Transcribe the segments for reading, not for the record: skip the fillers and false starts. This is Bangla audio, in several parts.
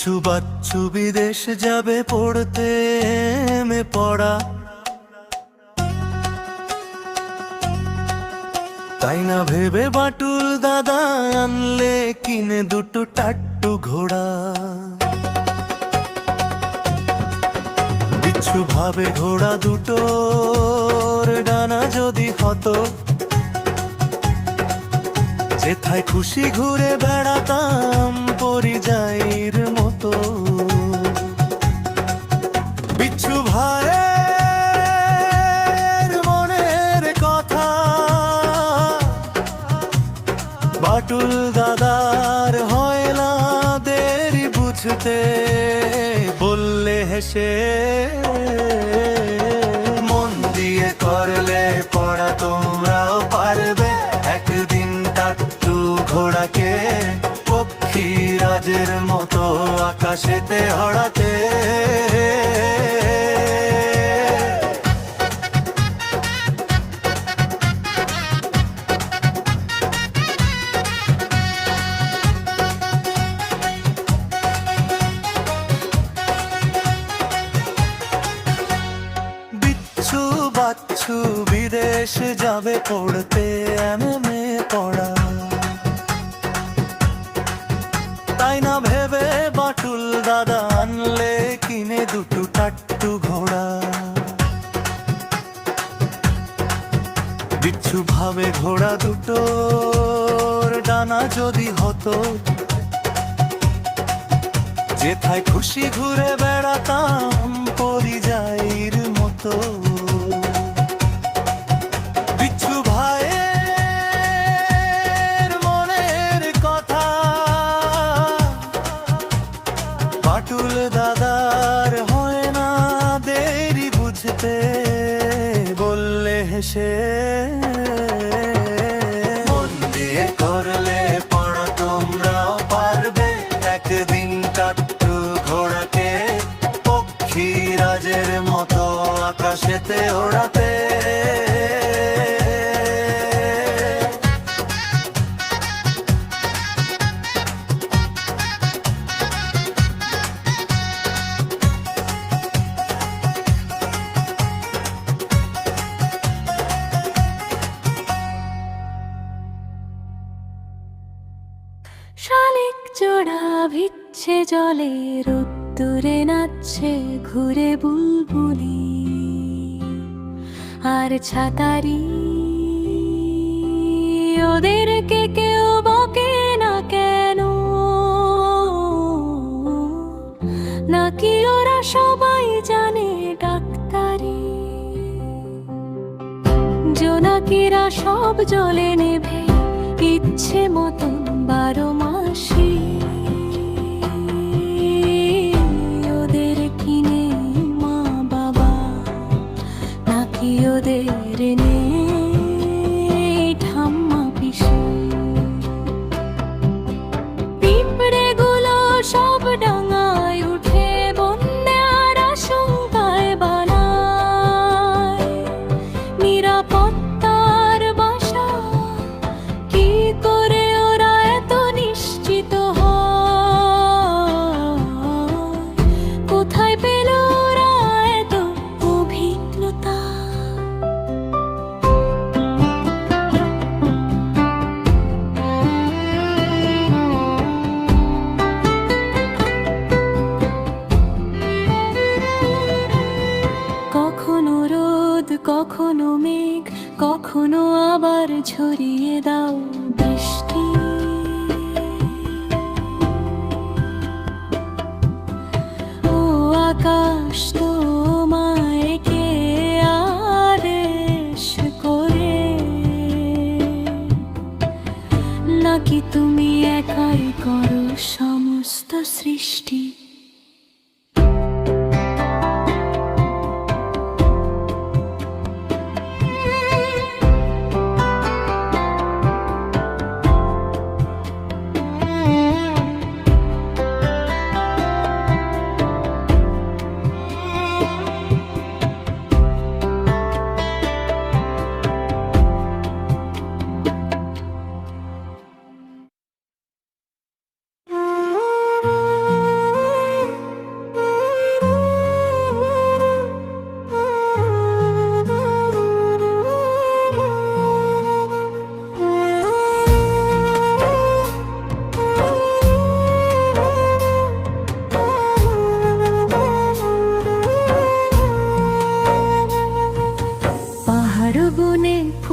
বিচ্ছু বাচ্চু বিদেশ যাবে পড়তে এমএ পড়া, তাই না ভেবে বাটুল দাদা আনলে কিনে দুটো টাট্টু ঘোড়া। বিচ্ছু ভাবে ঘোড়া দুটোর ডানা যদি হতো, যেথায় খুশি ঘুরে বেড়াতাম পরিযায়ীর মতো। বিচ্ছু ভাইয়ের মনের কথা বাটুল দাদার হয় না দেরি বুঝতে, বললে হেসে মন দিয়ে করলে পড়া তোমরাও পারবে একদিন টাট্টু ঘোড়াকে পক্ষীরাজের মতো আকাশেতে হড়াতে। বিচ্ছু বাচ্চু বিদেশ যাবে পড়তে এমএ পড়া, তাই না ভেবে বাটুল দাদা আনলে কিনে দুটো টাট্টু ঘোড়া। বিচ্ছু ভাবে ঘোড়া দুটোর ডানা যদি হতো, যেথায় খুশি ঘুরে বেড়াতাম পরিযায়ীর মতো। বিচ্ছু ভাইয়ের মনের কথা বাটুল দাদার হয় না দেরি বুঝতে, বললে হেসে মন দিয়ে করলে পড়া তোমরাও পারবে একদিন টাট্টু ঘোড়াকে পক্ষীরাজের মতো আকাশেতে ওড়াতে। শালিক জোড়া ভিজছে জলে রোদ্দুরে নাচছে ঘুরে বুলবুলি, আর ছাতারি ওদেরকে কেউ বকে না কেন, নাকি ওরা সবাই জানে ডাক্তারি। জোনাকিরা সব জলে নেভে ইচ্ছে মতন 12 মাসি, ওদের কিনে মা বাবা নাকি ওদের নেই ঠাম্মা পিসি। পিঁপড়ে গুলো সব ডাঙায় উঠে বন্যে আর আশঙ্কায় বানায় নিরাপত্তার বাসা। কি করে ওরা এত নিশ্চিত হয়, কোথায় পেল ওরা এত অভিজ্ঞতা? কখনো রোদ কখনো মেঘ, কখনো আবার ঝরিয়ে দাও বৃষ্টি। ও আকাশ তোমায় কে আদেশ করে, নাকি তুমি একাই করো সমস্ত সৃষ্টি?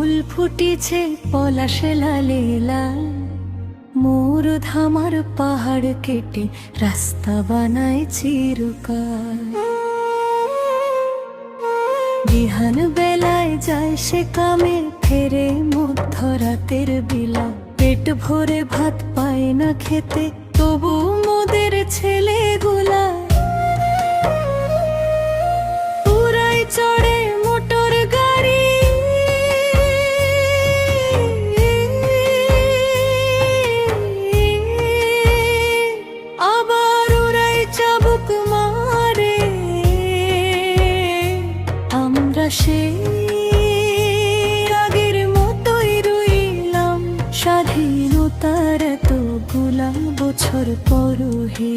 ফুল ফুটিছে পলাশে লালে লাল, মোর ধামার পাহাড় কেটে রাস্তা বানায় চিরকাল। বিহান বেলায় যায় সে কামে, ফেরে মধ্যরাতের বিলা। পেট ভরে ভাত পায় না খেতে, তবু মোদের ছেলেগুলা পুরাই চড়ে মোটর গাড়ি। আবার ওরাই চাবুক মারে, আমরা সেই আগের মতোই রইলাম, স্বাধীনতার এতগুলা বছর পর হে।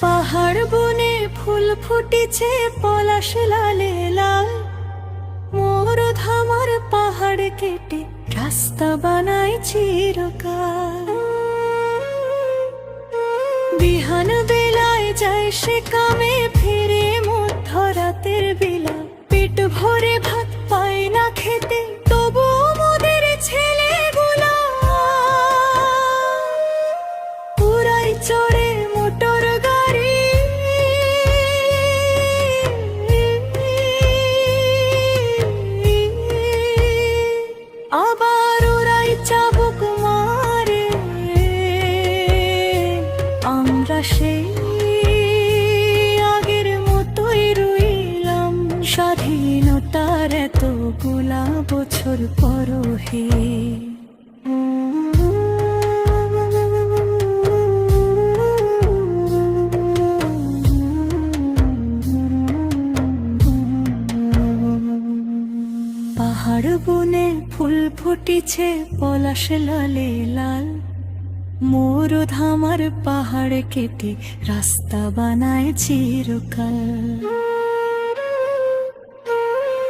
পাহাড় বনে ফুল ফুটিছে পলাশ লালে লাল, মোর ধামার পাহাড় কেটে রাস্তা বানায় চিরকাল। বিহান বেলায় যায় সে কামে, ফিরে মধ্যরাতের বিলা। পেট ভরে ভাত পায় না খেতে, তবু মোদের ছেলেগুলা পুরাই চড়ে মোটর গাড়ি। আবার ওরাই চাবুক মারে, আমরা সেই আগের মতোই রইলাম, স্বাধীনতার এতগুলা বছর পর হে। পাহাড় বনে ফুল ফুটিছে পলাশ লালে লাল, মোর ধামার পাহাড় কেটে রাস্তা বানায় চিরকাল।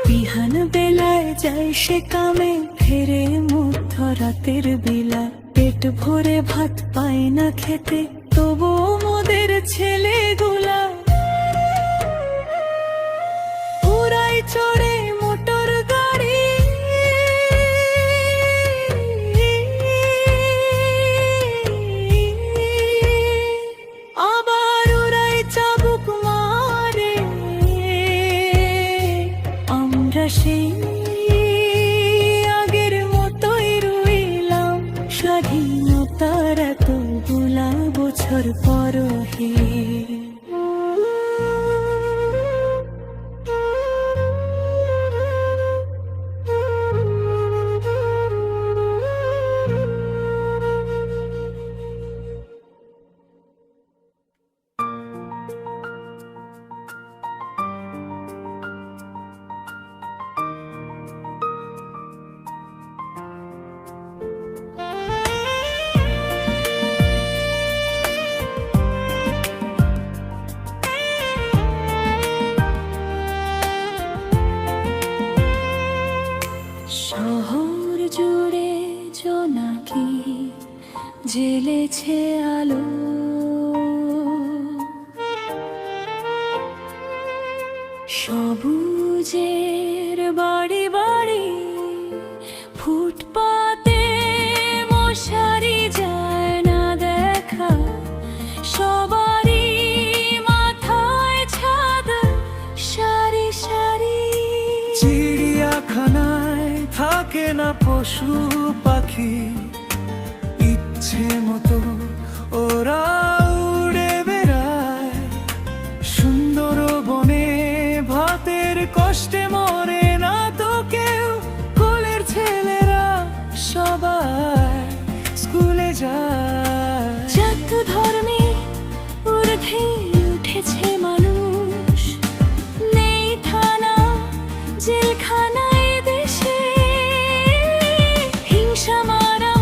বিহান বেলায় যায় সে কামে, ফেরে মধ্যরাতের বিলা। পেট ভরে ভাত পায় না খেতে, তবু মোদের ছেলেগুলা পুরাই চড়ে মোটর গাড়ি। আবার ওরাই চাবুক মারে, আমরা সেই আগের মতোই রইলাম, স্বাধীনতার এতগুলা বছর পর হে। শহর জুড়ে জোনাকি জ্বেলেছে আলো, সবুজের বাড়ি বাড়ি ফুটপাতে মশারি যায় না দেখা। সবারই মাথায় ছাদ সারি সারি। চিড়িয়াখানায় থাকে না পশু পাখি, ইচ্ছে মতো ওরা উড়ে বেড়ায়। সুন্দর বনে ভাতের কষ্টে মরে না তো কেউ, কোলের ছেলেরা সবাই স্কুলে যায়। জাত ধর্মে ঊর্ধ্বে উঠেছে মানুষ, নেই থানা জেলখানায় দেশে। হিংসা মারা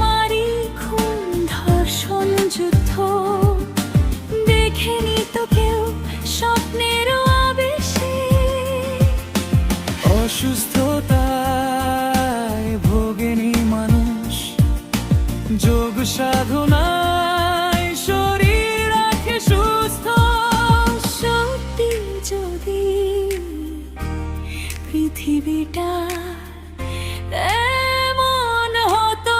পৃথিবীটা এমন হতো।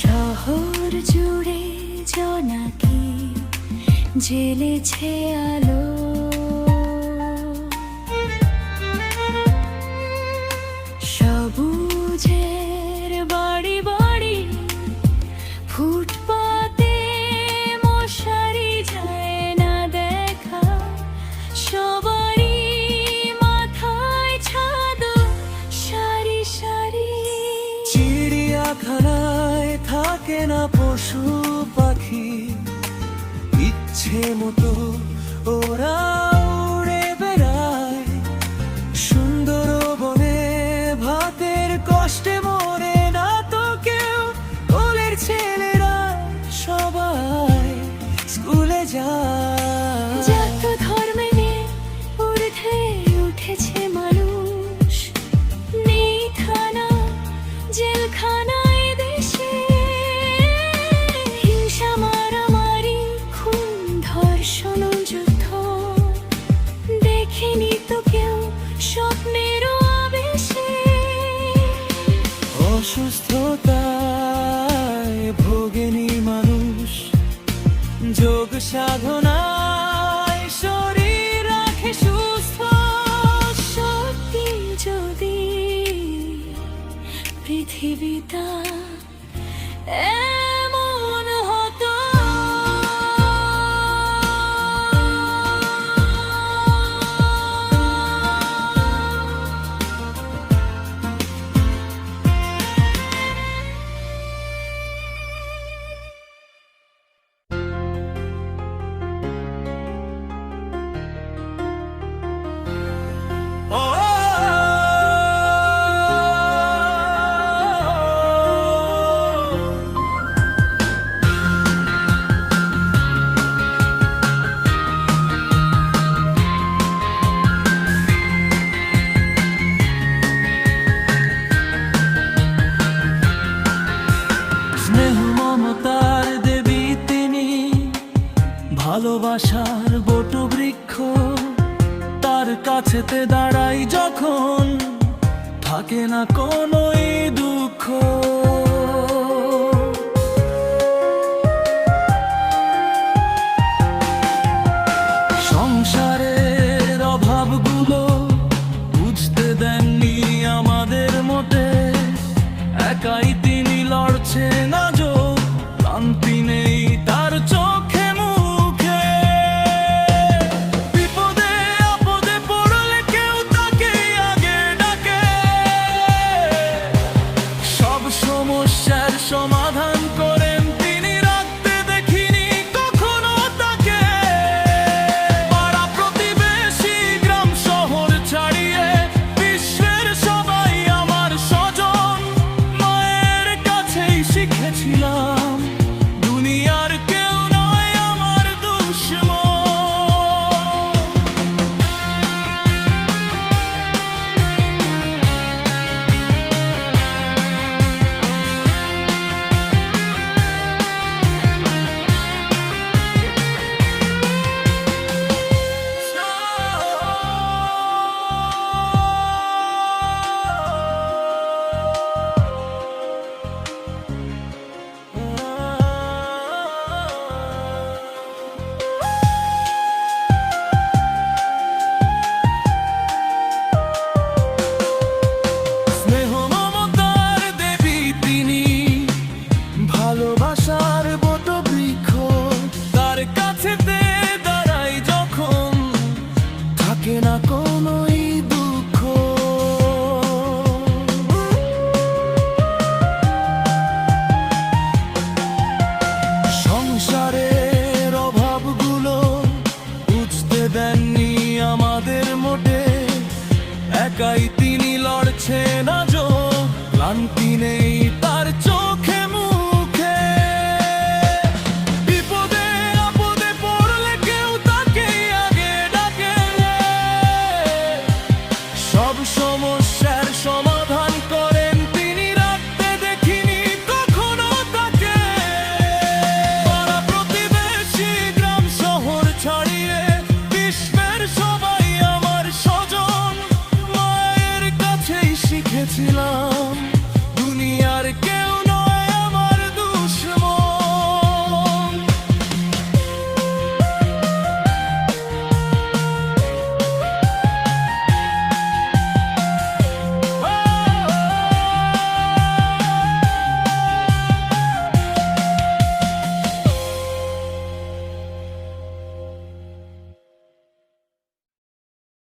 শহর জুড়ে জোনাকি জ্বেলেছে আলো, সবুজের বাড়ি বাড়ি ফুটপাতে মশারি যায় না দেখা, সবারই মাথায় ছাদ সারি সারি। চিড়িয়াখানায় থাকে না পশু পাখি, ইচ্ছে মতো ওরা উড়ে বেড়ায়। সুন্দর বনে ভাতের কষ্টে মরে না তো কেউ, কোলের ছেলেরা সবাই স্কুলে যায়। যত ধর্মে ঊর্ধ্বে উঠেছে মানুষ, নেই থানা জেলখানায় দেশে। হিংসা মারামারি খুন ধর্ষণ যুদ্ধ দেখেনি তো কেউ স্বপ্নেরও আবেশে। অসুস্থতায় ভোগেনি মানুষ, যোগ সাধনায় শরীর রাখে সুস্থ। সত্যি যদি পৃথিবীটা এমন হতো। স্নেহ মমতার দেবী তিনি, ভালোবাসার বটবৃক্ষ। তার কাছেতে দাঁড়াই যখন, থাকে না কোনোই দুঃখ। সংসারের অভাবগুলো বুঝতে দেননি আমাদের মোটে, একাই তিনি লড়ছেন আজও, ক্লান্তি নেই তার চোখে মুখে। বিপদে আপদে পড়লে কেউ তাকে আগে ডাকে, সব সমস্যার সমাধান করেন তিনি, রাখতে দেখিনি কখনো তাকে। পাড়া প্রতিবেশী গ্রাম শহর ছাড়িয়ে বিশ্বের সবাই আমার স্বজন। মায়ের কাছেই শিখেছিলাম দুনিয়ার কেউ নয় আমার দুশ্মন। দেখেছিলাম